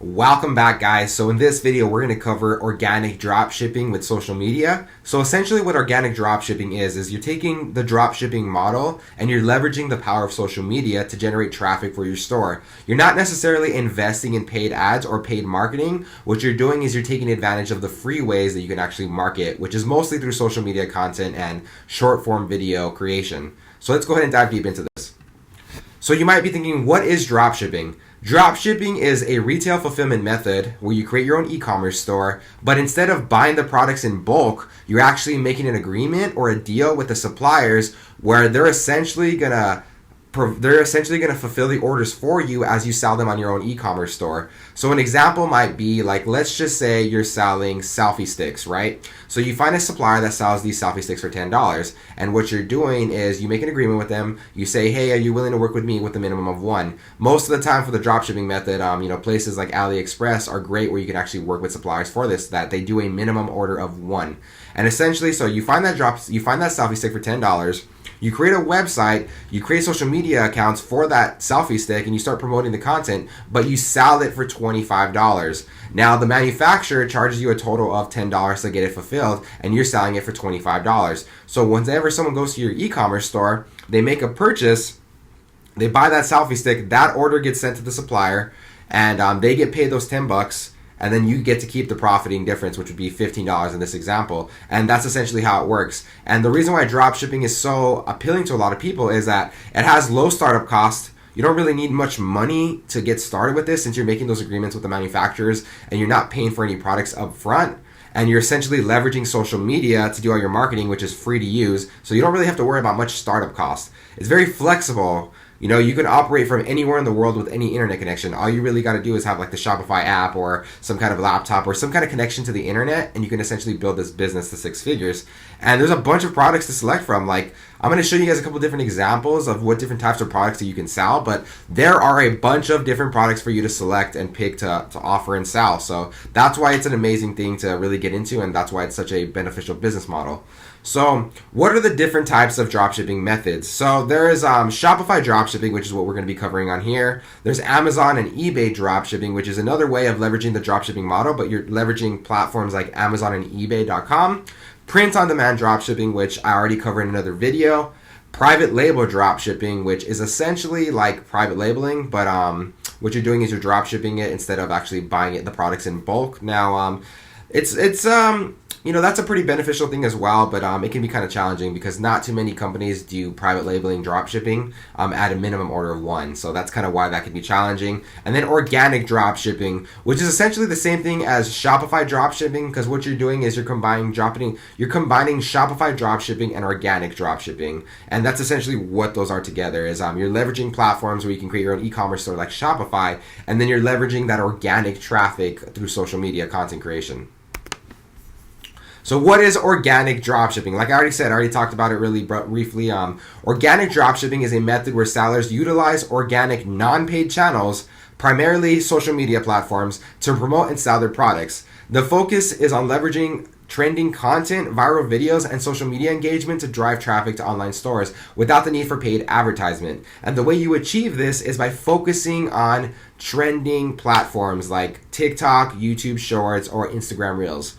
Welcome back, guys. So in this video, we're going to cover organic drop shipping with social media. So essentially what organic drop shipping is you're taking the drop shipping model and you're leveraging the power of social media to generate traffic for your store. You're not necessarily investing in paid ads or paid marketing. What you're doing is you're taking advantage of the free ways that you can actually market, which is mostly through social media content and short form video creation. So let's go ahead and dive deep into this. So you might be thinking, what is drop shipping? Drop shipping is a retail fulfillment method where you create your own e-commerce store, but instead of buying the products in bulk, you're actually making an agreement or a deal with the suppliers where they're essentially gonna fulfill the orders for you as you sell them on your own e-commerce store. So an example might be like, let's just say you're selling selfie sticks, right? So you find a supplier that sells these selfie sticks for $10. And what you're doing is you make an agreement with them. You say, hey, are you willing to work with me with a minimum of one? Most of the time for the dropshipping method, places like AliExpress are great where you can actually work with suppliers for this, that they do a minimum order of one. And essentially, so you find that selfie stick for $10. You create a website, you create social media accounts for that selfie stick, and you start promoting the content, but you sell it for $25. Now, the manufacturer charges you a total of $10 to get it fulfilled, and you're selling it for $25. So whenever someone goes to your e-commerce store, they make a purchase, they buy that selfie stick, that order gets sent to the supplier, and they get paid those $10. And then you get to keep the profiting difference, which would be $15 in this example. And that's essentially how it works. And the reason why drop shipping is so appealing to a lot of people is that it has low startup costs. You don't really need much money to get started with this since you're making those agreements with the manufacturers and you're not paying for any products up front. And you're essentially leveraging social media to do all your marketing, which is free to use. So you don't really have to worry about much startup costs. It's very flexible. You can operate from anywhere in the world with any internet connection. All you really got to do is have like the Shopify app or some kind of laptop or some kind of connection to the internet, and you can essentially build this business to six figures. And there's a bunch of products to select from. Like, I'm going to show you guys a couple different examples of what different types of products that you can sell, but there are a bunch of different products for you to select and pick to offer and sell. So that's why it's an amazing thing to really get into, and that's why it's such a beneficial business model. So what are the different types of dropshipping methods? So there is Shopify dropshipping, which is what we're going to be covering on here. There's Amazon and eBay dropshipping, which is another way of leveraging the dropshipping model, but you're leveraging platforms like Amazon and eBay.com. Print-on-demand dropshipping, which I already covered in another video. Private label dropshipping, which is essentially like private labeling, but what you're doing is you're dropshipping it instead of actually buying the products in bulk. Now, that's a pretty beneficial thing as well, but it can be kind of challenging because not too many companies do private labeling dropshipping at a minimum order of one. So that's kind of why that can be challenging. And then organic dropshipping, which is essentially the same thing as Shopify dropshipping, because what you're doing is you're combining Shopify dropshipping and organic dropshipping. And that's essentially what those are together is you're leveraging platforms where you can create your own e-commerce store like Shopify, and then you're leveraging that organic traffic through social media content creation. So what is organic dropshipping? Like I already talked about it really briefly. Organic dropshipping is a method where sellers utilize organic non-paid channels, primarily social media platforms, to promote and sell their products. The focus is on leveraging trending content, viral videos, and social media engagement to drive traffic to online stores without the need for paid advertisement. And the way you achieve this is by focusing on trending platforms like TikTok, YouTube Shorts, or Instagram Reels.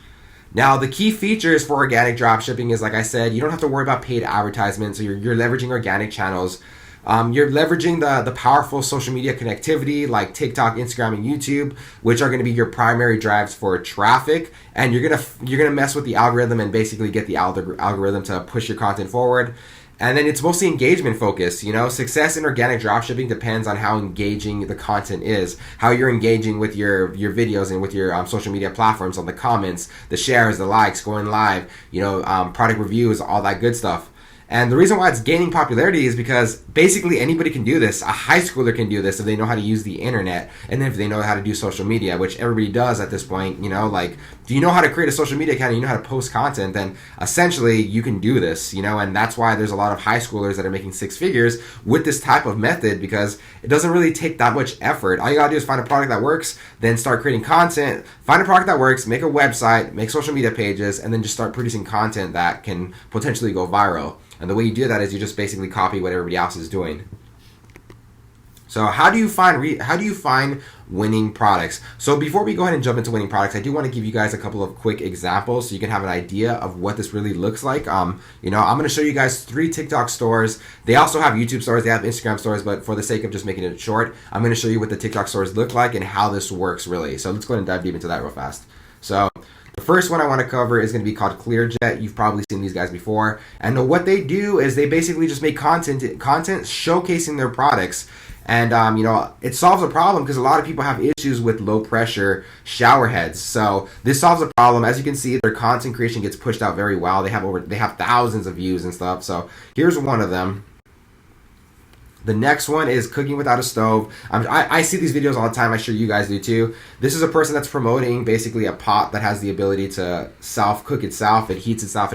Now, the key features for organic dropshipping is, like I said, you don't have to worry about paid advertisements. So you're leveraging organic channels. You're leveraging the powerful social media connectivity like TikTok, Instagram, and YouTube, which are going to be your primary drives for traffic. And you're gonna mess with the algorithm and basically get the algorithm to push your content forward. And then it's mostly engagement focused. Success in organic dropshipping depends on how engaging the content is, how you're engaging with your videos and with your social media platforms, on the comments, the shares, the likes, going live, product reviews, all that good stuff. And the reason why it's gaining popularity is because basically anybody can do this. A high schooler can do this if they know how to use the internet, and then if they know how to do social media, which everybody does at this point. Do you know how to create a social media account and you know how to post content, then essentially you can do this, and that's why there's a lot of high schoolers that are making six figures with this type of method, because it doesn't really take that much effort. All you gotta do is find a product that works, then start creating content, find a product that works, make a website, make social media pages, and then just start producing content that can potentially go viral. And the way you do that is you just basically copy what everybody else is doing. So how do you find winning products? So before we go ahead and jump into winning products, I do want to give you guys a couple of quick examples so you can have an idea of what this really looks like. I'm going to show you guys 3 TikTok stores. They also have YouTube stores, they have Instagram stores, but for the sake of just making it short, I'm going to show you what the TikTok stores look like and how this works really. So let's go ahead and dive deep into that real fast. So the first one I want to cover is going to be called Clearjet. You've probably seen these guys before. And what they do is they basically just make content showcasing their products. And, it solves a problem because a lot of people have issues with low pressure shower heads. So this solves a problem. As you can see, their content creation gets pushed out very well. They have thousands of views and stuff. So here's one of them. The next one is Cooking Without a Stove. I see these videos all the time. I'm sure you guys do too. This is a person that's promoting basically a pot that has the ability to self-cook itself. It heats itself.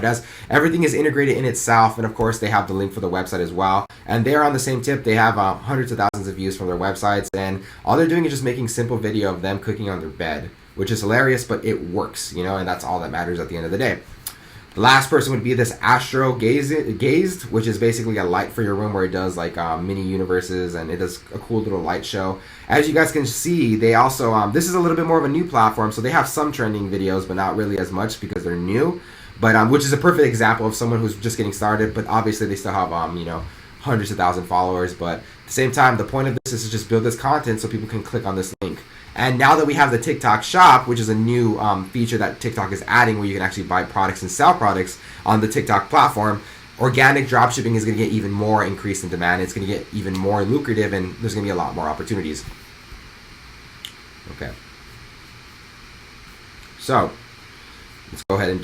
Everything is integrated in itself. And of course, they have the link for the website as well. And they're on the same tip. They have hundreds of thousands of views from their websites. And all they're doing is just making simple video of them cooking on their bed, which is hilarious, but it works, and that's all that matters at the end of the day. The last person would be this Astro Gazed, which is basically a light for your room where it does like mini universes, and it does a cool little light show. As you guys can see, they also, this is a little bit more of a new platform, so they have some trending videos, but not really as much because they're new. But which is a perfect example of someone who's just getting started, but obviously they still have, hundreds of thousands followers. But at the same time, the point of this is to just build this content so people can click on this link. And now that we have the TikTok shop, which is a new feature that TikTok is adding where you can actually buy products and sell products on the TikTok platform, organic dropshipping is going to get even more increased in demand. It's going to get even more lucrative, and there's going to be a lot more opportunities. Okay. So let's go ahead and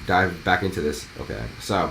dive back into this. Okay. So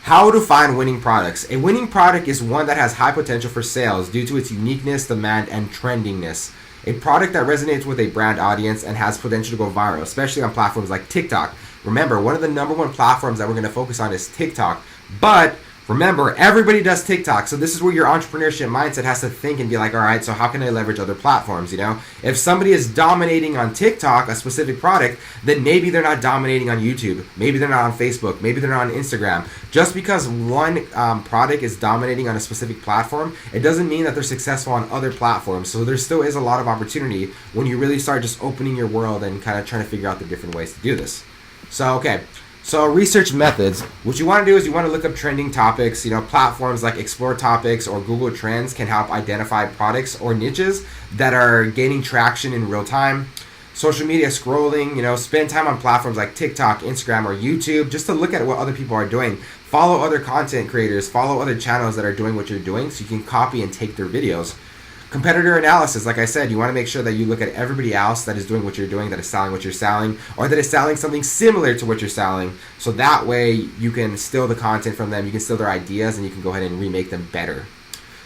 how to find winning products. A winning product is one that has high potential for sales due to its uniqueness, demand, and trendiness. A product that resonates with a brand audience and has potential to go viral, especially on platforms like TikTok. Remember, one of the number one platforms that we're going to focus on is TikTok. But remember, everybody does TikTok. So this is where your entrepreneurship mindset has to think and be like, all right, so how can I leverage other platforms, If somebody is dominating on TikTok, a specific product, then maybe they're not dominating on YouTube. Maybe they're not on Facebook. Maybe they're not on Instagram. Just because one product is dominating on a specific platform, it doesn't mean that they're successful on other platforms. So there still is a lot of opportunity when you really start just opening your world and kind of trying to figure out the different ways to do this. So, okay. So research methods. What you want to do is you want to look up trending topics. Platforms like Explore Topics or Google Trends can help identify products or niches that are gaining traction in real time. Social media scrolling, spend time on platforms like TikTok, Instagram, or YouTube just to look at what other people are doing. Follow other content creators, follow other channels that are doing what you're doing so you can copy and take their videos. Competitor analysis, like I said, you want to make sure that you look at everybody else that is doing what you're doing, that is selling what you're selling, or that is selling something similar to what you're selling. So that way you can steal the content from them, you can steal their ideas, and you can go ahead and remake them better.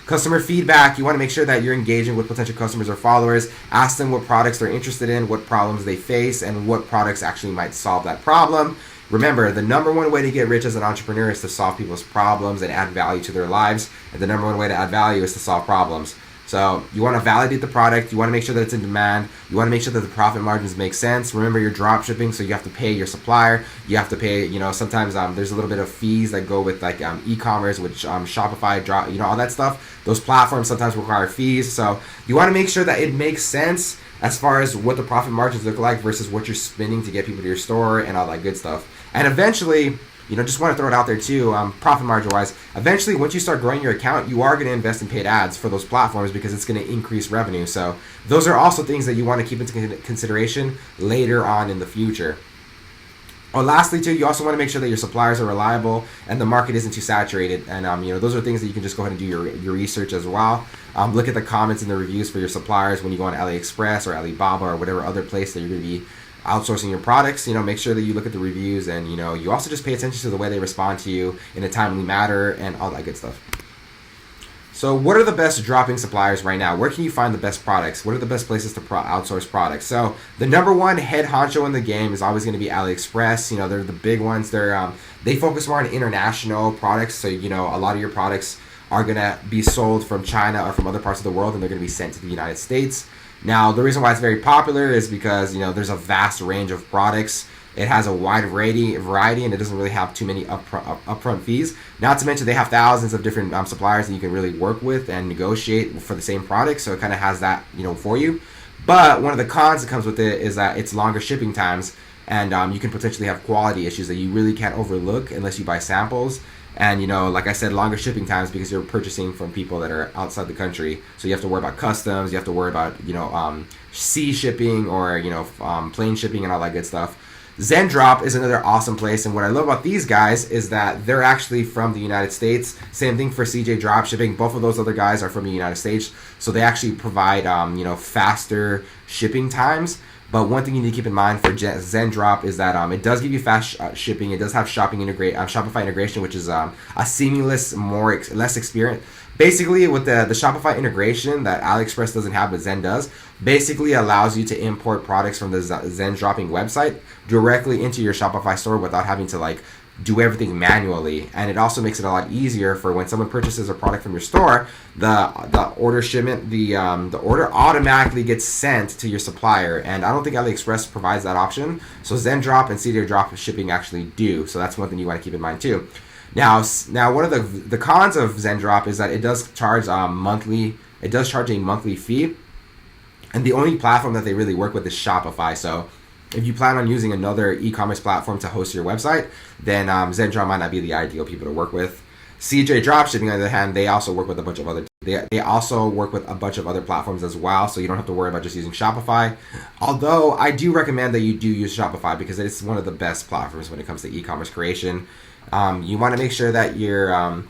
Customer feedback, you want to make sure that you're engaging with potential customers or followers. Ask them what products they're interested in, what problems they face, and what products actually might solve that problem. Remember, the number one way to get rich as an entrepreneur is to solve people's problems and add value to their lives. And the number one way to add value is to solve problems. So you want to validate the product. You want to make sure that it's in demand. You want to make sure that the profit margins make sense. Remember, you're drop shipping, so you have to pay your supplier. You have to pay, sometimes there's a little bit of fees that go with like e-commerce, which Shopify, all that stuff. Those platforms sometimes require fees. So you want to make sure that it makes sense as far as what the profit margins look like versus what you're spending to get people to your store and all that good stuff. And eventually, just want to throw it out there too, profit margin wise. Eventually, once you start growing your account, you are going to invest in paid ads for those platforms because it's going to increase revenue. So those are also things that you want to keep into consideration later on in the future. Or lastly too, you also want to make sure that your suppliers are reliable and the market isn't too saturated. And those are things that you can just go ahead and do your research as well. Look at the comments and the reviews for your suppliers when you go on AliExpress or Alibaba or whatever other place that you're going to be outsourcing your products. Make sure that you look at the reviews, and you also just pay attention to the way they respond to you in a timely manner and all that good stuff. So what are the best dropping suppliers right now? Where can you find the best products? What are the best places to outsource products? So the number one head honcho in the game is always going to be AliExpress. They're the big ones. They focus more on international products. So a lot of your products are going to be sold from China or from other parts of the world, and they're going to be sent to the United States. Now, the reason why it's very popular is because, there's a vast range of products It has a wide variety, and it doesn't really have too many upfront fees. Not to mention they have thousands of different suppliers that you can really work with and negotiate for the same product. So it kind of has that, for you. But one of the cons that comes with it is that it's longer shipping times, and you can potentially have quality issues that you really can't overlook unless you buy samples. And like I said, longer shipping times because you're purchasing from people that are outside the country. So you have to worry about customs. You have to worry about sea shipping or plane shipping and all that good stuff. Zendrop is another awesome place, and what I love about these guys is that they're actually from the United States. Same thing for CJ Dropshipping. Both of those other guys are from the United States, so they actually provide faster shipping times. But one thing you need to keep in mind for Zendrop is that it does give you fast shipping. It does have Shopify integration, which is a seamless, less experience. Basically, with the Shopify integration that AliExpress doesn't have, but Zen does, basically allows you to import products from the Zendropping website directly into your Shopify store without having to do everything manually. And it also makes it a lot easier for when someone purchases a product from your store, the order automatically gets sent to your supplier. And I don't think AliExpress provides that option. So Zendrop and CJ Dropshipping actually do. So that's one thing you want to keep in mind too. Now one of the cons of Zendrop is that it does charge a monthly fee, and the only platform that they really work with is Shopify. So if you plan on using another e-commerce platform to host your website, then Zendrop might not be the ideal people to work with. CJ Dropshipping, on the other hand, they also work with a bunch of other platforms as well, so you don't have to worry about just using Shopify. Although I do recommend that you do use Shopify because it's one of the best platforms when it comes to e-commerce creation. You want to make sure that you're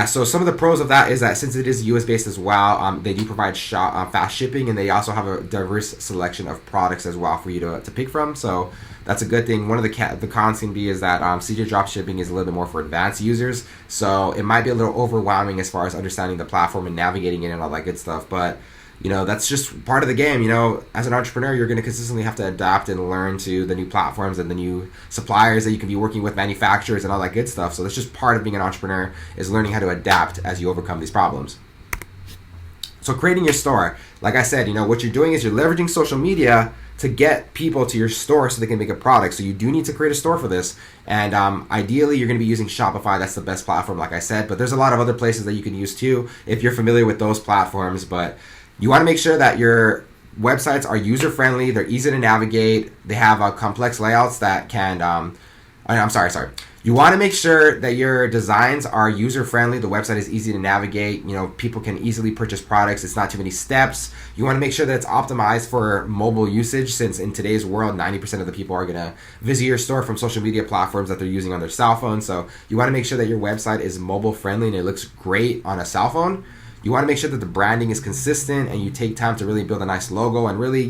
so some of the pros of that is that since it is US based as well, they do provide fast shipping, and they also have a diverse selection of products as well for you to pick from. So that's a good thing. One of the cons can be is that CJ Dropshipping is a little bit more for advanced users, so it might be a little overwhelming as far as understanding the platform and navigating it and all that good stuff. But that's just part of the game. As an entrepreneur, you're going to consistently have to adapt and learn to the new platforms and the new suppliers that you can be working with, manufacturers and all that good stuff. So that's just part of being an entrepreneur, is learning how to adapt as you overcome these problems. So creating your store, like I said, what you're doing is you're leveraging social media to get people to your store so they can make a product. So you do need to create a store for this. And ideally, you're going to be using Shopify. That's the best platform, like I said. But there's a lot of other places that you can use too if you're familiar with those platforms. But you want to make sure that your websites are user-friendly, they're easy to navigate, they have complex layouts that can, You want to make sure that your designs are user-friendly, the website is easy to navigate, people can easily purchase products, it's not too many steps. You want to make sure that it's optimized for mobile usage, since in today's world, 90% of the people are going to visit your store from social media platforms that they're using on their cell phone. So you want to make sure that your website is mobile-friendly and it looks great on a cell phone. You want to make sure that the branding is consistent and you take time to really build a nice logo and really,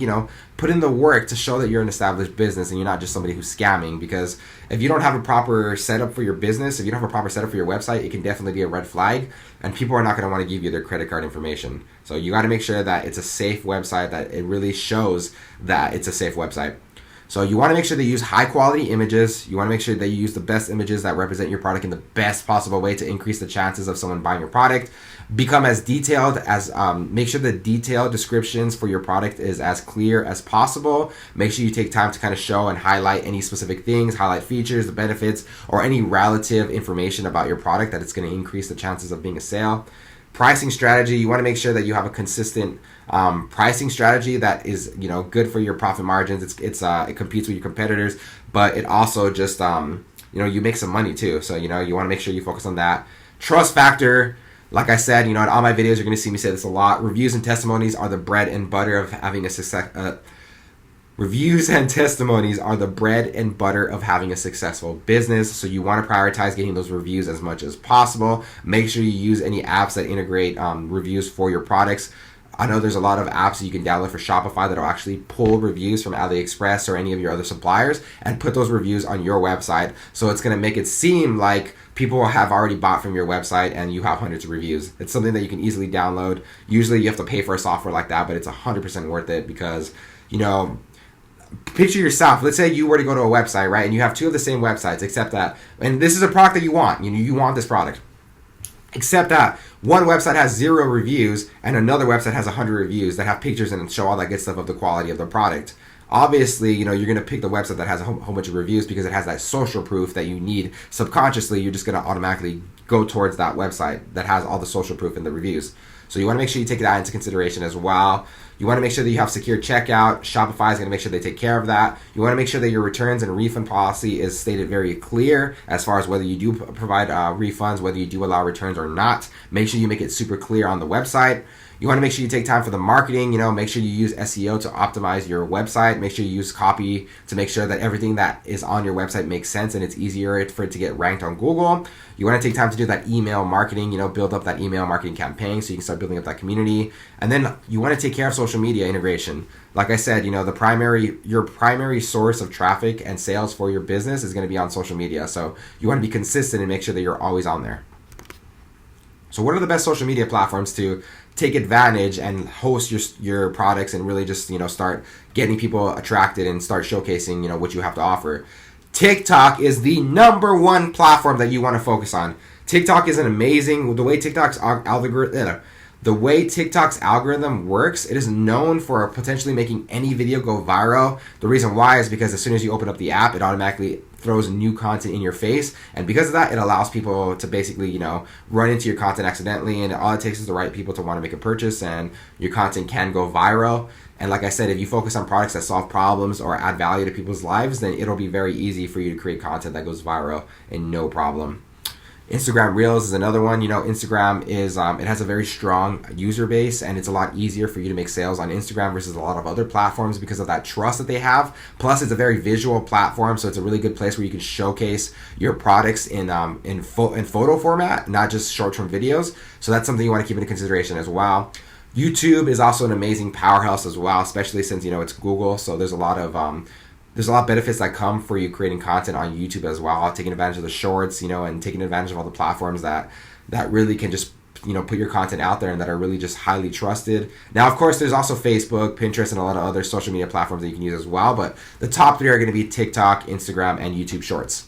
put in the work to show that you're an established business and you're not just somebody who's scamming. Because if you don't have a proper setup for your business, if you don't have a proper setup for your website, it can definitely be a red flag, and people are not going to want to give you their credit card information. So you got to make sure that it's a safe website, that it really shows that it's a safe website. So you want to make sure that you use high quality images. You want to make sure that you use the best images that represent your product in the best possible way to increase the chances of someone buying your product. Become as detailed as, make sure the detailed descriptions for your product is as clear as possible. Make sure you take time to kind of show and highlight any specific things, highlight features, the benefits, or any relative information about your product that it's going to increase the chances of being a sale. Pricing strategy, you want to make sure that you have a consistent pricing strategy that is good for your profit margins. It competes with your competitors, but it also just you make some money too. So you want to make sure you focus on that. Trust factor, like I said, in all my videos you're going to see me say this a lot. Reviews and testimonies are the bread and butter of having a success. Reviews and testimonies are the bread and butter of having a successful business. So you want to prioritize getting those reviews as much as possible. Make sure you use any apps that integrate reviews for your products. I know there's a lot of apps that you can download for Shopify that will actually pull reviews from AliExpress or any of your other suppliers and put those reviews on your website. So it's going to make it seem like people have already bought from your website and you have hundreds of reviews. It's something that you can easily download. Usually you have to pay for a software like that, but it's 100% worth it because, picture yourself. Let's say you were to go to a website, right? And you have two of the same websites, except that, and this is a product that you want. You want this product. Except that one website has 0 reviews and another website has 100 reviews that have pictures and show all that good stuff of the quality of the product. obviously, you're going to pick the website that has a whole bunch of reviews because it has that social proof that you need. Subconsciously, you're just going to automatically go towards that website that has all the social proof and the reviews. So you want to make sure you take that into consideration as well. You want to make sure that you have secure checkout. Shopify is going to make sure they take care of that. You want to make sure that your returns and refund policy is stated very clear as far as whether you do provide refunds, whether you do allow returns or not. Make sure you make it super clear on the website. You want to make sure you take time for the marketing, make sure you use SEO to optimize your website. Make sure you use copy to make sure that everything that is on your website makes sense and it's easier for it to get ranked on Google. You want to take time to do that email marketing, build up that email marketing campaign so you can start building up that community. And then you want to take care of social media integration. Like I said, your primary source of traffic and sales for your business is going to be on social media. So you want to be consistent and make sure that you're always on there. So what are the best social media platforms to take advantage and host your products and really just start getting people attracted and start showcasing what you have to offer? TikTok is the number one platform that you want to focus on. TikTok is an amazing, the way TikTok's algorithm works, it is known for potentially making any video go viral. The reason why is because as soon as you open up the app, it automatically throws new content in your face, and because of that, it allows people to basically run into your content accidentally, and all it takes is the right people to want to make a purchase, and your content can go viral. And like I said, if you focus on products that solve problems or add value to people's lives, then it'll be very easy for you to create content that goes viral and no problem. Instagram Reels is another one. Instagram is it has a very strong user base, and it's a lot easier for you to make sales on Instagram versus a lot of other platforms because of that trust that they have. Plus, it's a very visual platform, so it's a really good place where you can showcase your products in photo format, not just short-term videos. So that's something you want to keep into consideration as well. YouTube is also an amazing powerhouse as well, especially since it's Google. So there's a lot of benefits that come for you creating content on YouTube as well, taking advantage of the shorts, and taking advantage of all the platforms that really can just, put your content out there and that are really just highly trusted. Now, of course, there's also Facebook, Pinterest, and a lot of other social media platforms that you can use as well, but the top three are going to be TikTok, Instagram, and YouTube Shorts.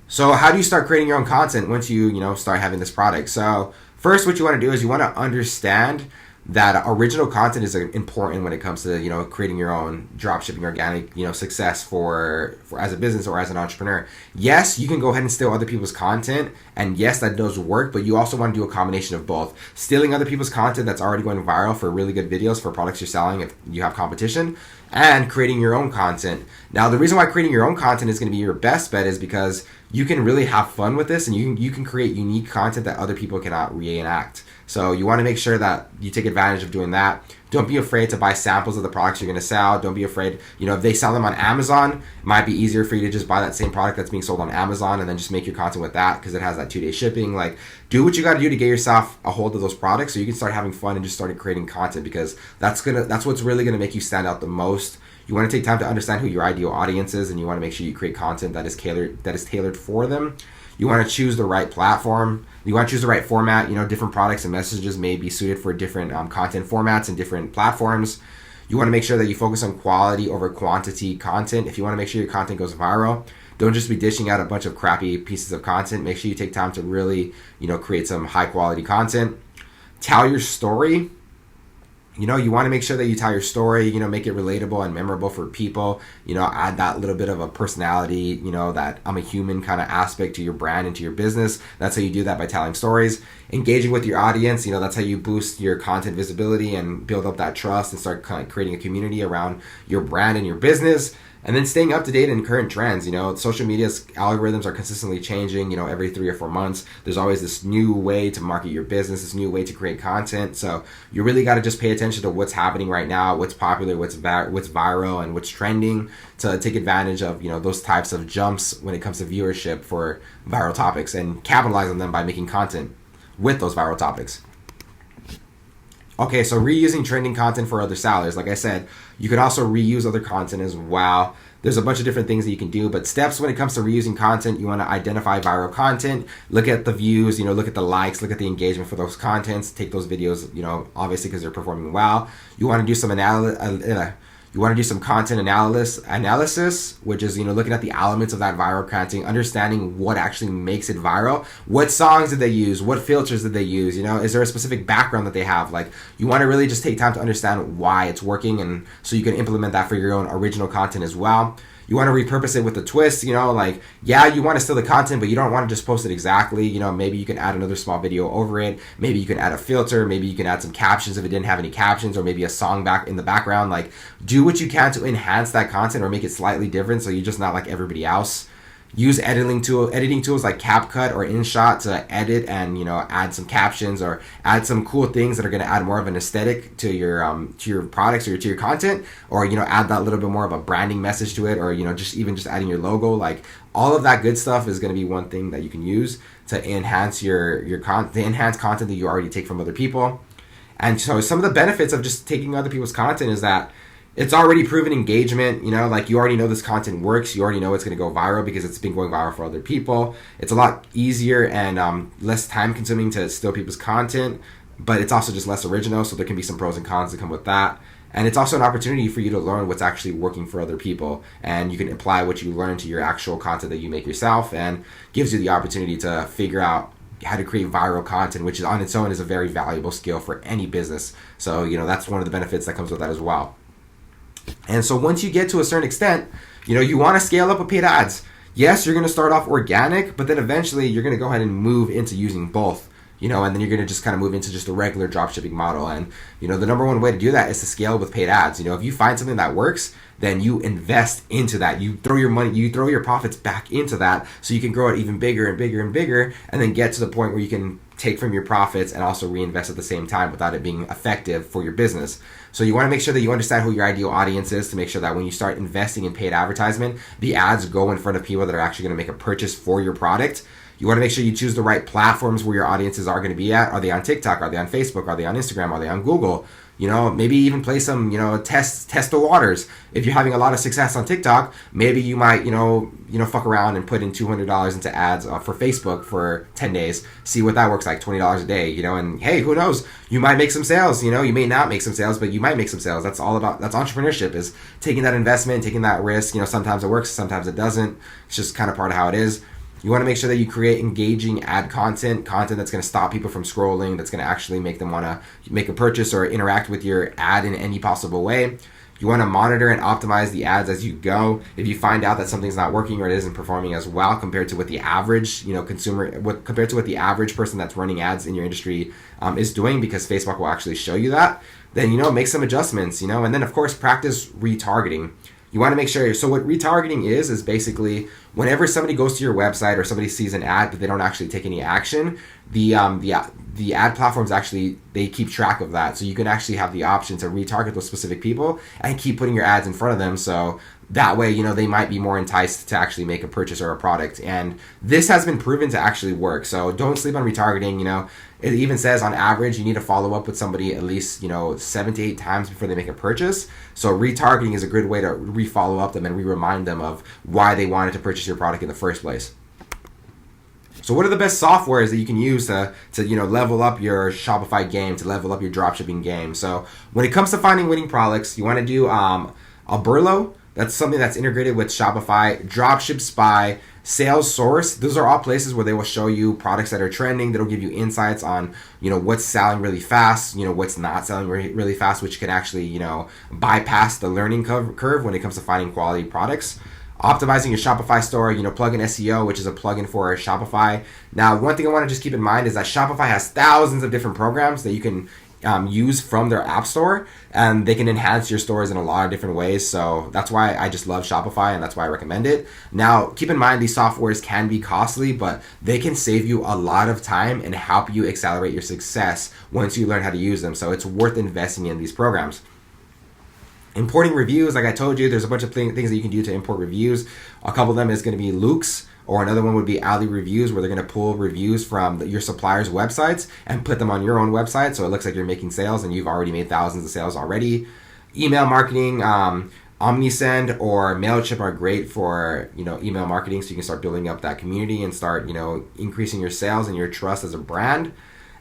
So how do you start creating your own content once you, start having this product? So first, what you want to do is you want to understand that original content is important when it comes to creating your own dropshipping organic success for as a business or as an entrepreneur. Yes, you can go ahead and steal other people's content, and yes, that does work, but you also want to do a combination of both. Stealing other people's content that's already going viral for really good videos for products you're selling if you have competition, and creating your own content. Now, the reason why creating your own content is going to be your best bet is because you can really have fun with this, and you can create unique content that other people cannot reenact. So you want to make sure that you take advantage of doing that. Don't be afraid to buy samples of the products you're going to sell. Don't be afraid, if they sell them on Amazon, it might be easier for you to just buy that same product that's being sold on Amazon and then just make your content with that because it has that 2-day shipping. Like, do what you got to do to get yourself a hold of those products so you can start having fun and just start creating content, because that's what's really going to make you stand out the most. You want to take time to understand who your ideal audience is, and you want to make sure you create content that is tailored for them. You want to choose the right platform. You want to choose the right format. Different products and messages may be suited for different content formats and different platforms. You want to make sure that you focus on quality over quantity content. If you want to make sure your content goes viral, don't just be dishing out a bunch of crappy pieces of content. Make sure you take time to really, create some high quality content. Tell your story. You want to make sure that you tell your story, make it relatable and memorable for people, add that little bit of a personality, that I'm a human kind of aspect to your brand and to your business. That's how you do that, by telling stories. Engaging with your audience, that's how you boost your content visibility and build up that trust and start kind of creating a community around your brand and your business. And then staying up to date in current trends. Social media's algorithms are consistently changing, every 3 or 4 months. There's always this new way to market your business, this new way to create content. So you really got to just pay attention to what's happening right now, what's popular, what's viral, and what's trending to take advantage of, those types of jumps when it comes to viewership for viral topics and capitalize on them by making content with those viral topics. Okay, so reusing trending content for other sellers. Like I said, you can also reuse other content as well. There's a bunch of different things that you can do, but steps when it comes to reusing content, you want to identify viral content, look at the views, look at the likes, look at the engagement for those contents, take those videos, obviously because they're performing well. You want to do some You want to do some content analysis, which is, looking at the elements of that viral content, understanding what actually makes it viral. What songs did they use? What filters did they use? Is there a specific background that they have? Like, you want to really just take time to understand why it's working, and so you can implement that for your own original content as well. You want to repurpose it with a twist, you want to steal the content, but you don't want to just post it exactly. Maybe you can add another small video over it. Maybe you can add a filter. Maybe you can add some captions if it didn't have any captions, or maybe a song back in the background. Like, do what you can to enhance that content or make it slightly different so you're just not like everybody else. Use editing tools like CapCut or InShot to edit and add some captions or add some cool things that are going to add more of an aesthetic to your products or to your content, or add that little bit more of a branding message to it, or just adding your logo. Like, all of that good stuff is going to be one thing that you can use to enhance content that you already take from other people. And so some of the benefits of just taking other people's content is that it's already proven engagement. Like, you already know this content works. You already know it's going to go viral because it's been going viral for other people. It's a lot easier and less time consuming to steal people's content, but it's also just less original. So there can be some pros and cons that come with that. And it's also an opportunity for you to learn what's actually working for other people. And you can apply what you learn to your actual content that you make yourself, and gives you the opportunity to figure out how to create viral content, which is on its own is a very valuable skill for any business. So, that's one of the benefits that comes with that as well. And so once you get to a certain extent, you want to scale up with paid ads. Yes, you're going to start off organic, but then eventually you're going to go ahead and move into using both, and then you're going to just kind of move into just a regular dropshipping model. And, the number one way to do that is to scale with paid ads. If you find something that works, then you invest into that. You throw your profits back into that so you can grow it even bigger and bigger and bigger, and then get to the point where you can take from your profits and also reinvest at the same time without it being effective for your business. So you want to make sure that you understand who your ideal audience is, to make sure that when you start investing in paid advertisement, the ads go in front of people that are actually going to make a purchase for your product. You want to make sure you choose the right platforms where your audiences are going to be at. Are they on TikTok? Are they on Facebook? Are they on Instagram? Are they on Google? Maybe even play some, test the waters. If you're having a lot of success on TikTok, maybe you might, fuck around and put in $200 into ads for Facebook for 10 days. See what that works like, $20 a day, and hey, who knows? You might make some sales, you may not make some sales, but you might make some sales. That's entrepreneurship, is taking that investment, taking that risk. Sometimes it works, sometimes it doesn't. It's just kind of part of how it is. You want to make sure that you create engaging ad content that's going to stop people from scrolling, that's going to actually make them want to make a purchase or interact with your ad in any possible way. You want to monitor and optimize the ads as you go. If you find out that something's not working or it isn't performing as well compared to what the average, compared to what the average person that's running ads in your industry is doing, because Facebook will actually show you that, then, make some adjustments, and then of course practice retargeting. You want to make sure, so what retargeting is basically whenever somebody goes to your website or somebody sees an ad but they don't actually take any action, the ad platforms actually, they keep track of that. So you can actually have the option to retarget those specific people and keep putting your ads in front of them. So that way, they might be more enticed to actually make a purchase or a product. And this has been proven to actually work. So don't sleep on retargeting. It even says on average, you need to follow up with somebody at least, 7 to 8 times before they make a purchase. So retargeting is a good way to re-follow up them and re-remind them of why they wanted to purchase your product in the first place. So what are the best softwares that you can use to level up your Shopify game, to level up your dropshipping game? So when it comes to finding winning products, you want to do Alberlo. That's something that's integrated with Shopify. Dropship Spy, Sales Source. Those are all places where they will show you products that are trending. That'll give you insights on, what's selling really fast, what's not selling really fast, which can actually, bypass the learning curve when it comes to finding quality products. Optimizing your Shopify store, plugin SEO, which is a plugin for Shopify. Now, one thing I want to just keep in mind is that Shopify has thousands of different programs that you can use from their app store, and they can enhance your stores in a lot of different ways. So that's why I just love Shopify, and that's why I recommend it. Now, keep in mind these softwares can be costly, but they can save you a lot of time and help you accelerate your success once you learn how to use them. So it's worth investing in these programs. Importing reviews, like I told you, there's a bunch of things that you can do to import reviews. A couple of them is going to be Loox, or another one would be Ali Reviews, where they're going to pull reviews from your suppliers' websites and put them on your own website, so it looks like you're making sales and you've already made thousands of sales already. Email marketing, Omnisend or MailChimp are great for email marketing, so you can start building up that community and start increasing your sales and your trust as a brand.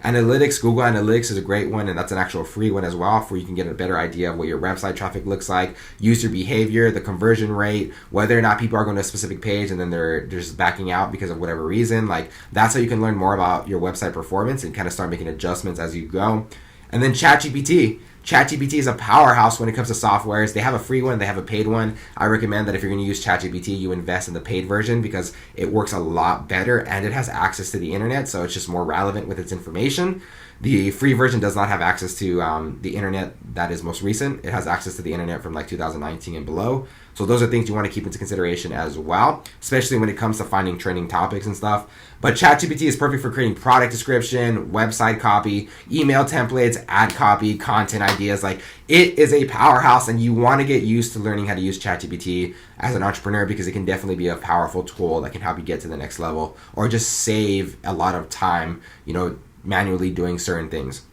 Analytics, Google Analytics is a great one, and that's an actual free one as well, where you can get a better idea of what your website traffic looks like, user behavior, the conversion rate, whether or not people are going to a specific page and then they're just backing out because of whatever reason. Like, that's how you can learn more about your website performance and kind of start making adjustments as you go. And then ChatGPT. ChatGPT is a powerhouse when it comes to softwares. They have a free one, they have a paid one. I recommend that if you're going to use ChatGPT, you invest in the paid version because it works a lot better and it has access to the internet, so it's just more relevant with its information. The free version does not have access to the internet that is most recent. It has access to the internet from like 2019 and below. So those are things you want to keep into consideration as well, especially when it comes to finding trending topics and stuff. But ChatGPT is perfect for creating product description, website copy, email templates, ad copy, content ideas. Like, it is a powerhouse, and you want to get used to learning how to use ChatGPT as an entrepreneur because it can definitely be a powerful tool that can help you get to the next level or just save a lot of time, manually doing certain things.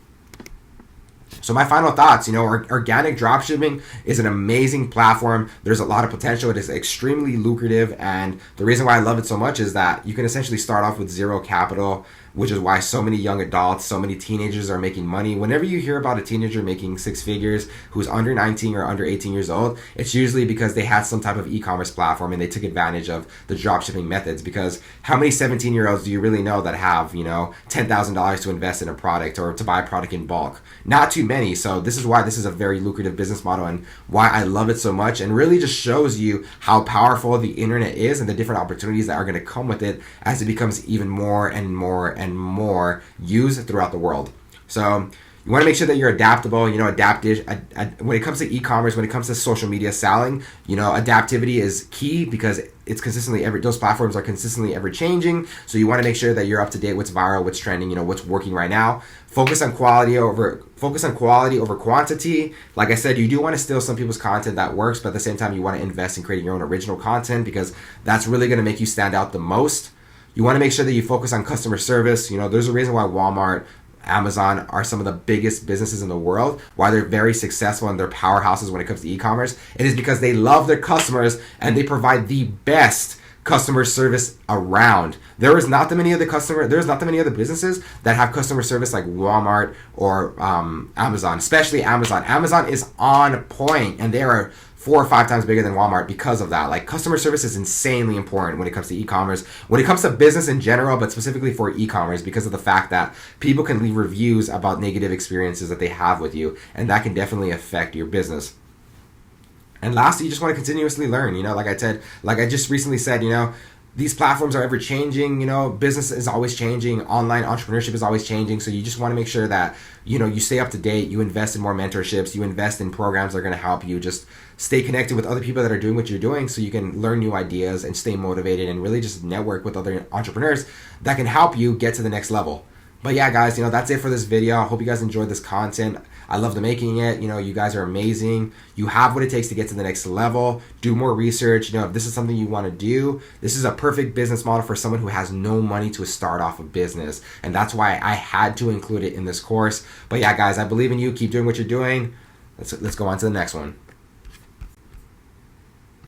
So my final thoughts, organic dropshipping is an amazing platform. There's a lot of potential. It is extremely lucrative. And the reason why I love it so much is that you can essentially start off with zero capital, which is why so many young adults, so many teenagers are making money. Whenever you hear about a teenager making six figures who's under 19 or under 18 years old, it's usually because they had some type of e-commerce platform and they took advantage of the dropshipping methods. Because how many 17-year-olds do you really know that have, $10,000 to invest in a product or to buy a product in bulk? Not too many. So this is why this is a very lucrative business model and why I love it so much, and really just shows you how powerful the internet is and the different opportunities that are going to come with it as it becomes even more and more and more used throughout the world. So you want to make sure that you're adaptable, adaptive. When it comes to e-commerce, when it comes to social media selling, adaptivity is key because it's those platforms are consistently ever changing. So you want to make sure that you're up to date, what's viral, what's trending, what's working right now. Focus on quality over quantity. Like I said, you do want to steal some people's content that works, but at the same time, you want to invest in creating your own original content because that's really going to make you stand out the most. You want to make sure that you focus on customer service. There's a reason why Walmart, Amazon are some of the biggest businesses in the world, why they're very successful and they're powerhouses when it comes to e-commerce. It is because they love their customers and they provide the best customer service around. There's not that many other businesses that have customer service like Walmart or Amazon, especially Amazon. Amazon is on point and they are 4 or 5 times bigger than Walmart because of that. Like, customer service is insanely important when it comes to e-commerce, when it comes to business in general, but specifically for e-commerce because of the fact that people can leave reviews about negative experiences that they have with you, and that can definitely affect your business. And lastly, you just want to continuously learn. Like I just recently said, these platforms are ever changing, business is always changing, online entrepreneurship is always changing. So you just want to make sure that, you stay up to date, you invest in more mentorships, you invest in programs that are going to help you just stay connected with other people that are doing what you're doing so you can learn new ideas and stay motivated and really just network with other entrepreneurs that can help you get to the next level. But yeah, guys, that's it for this video. I hope you guys enjoyed this content. I love making it. You guys are amazing. You have what it takes to get to the next level. Do more research. If this is something you want to do, this is a perfect business model for someone who has no money to start off a business. And that's why I had to include it in this course. But yeah, guys, I believe in you. Keep doing what you're doing. Let's go on to the next one.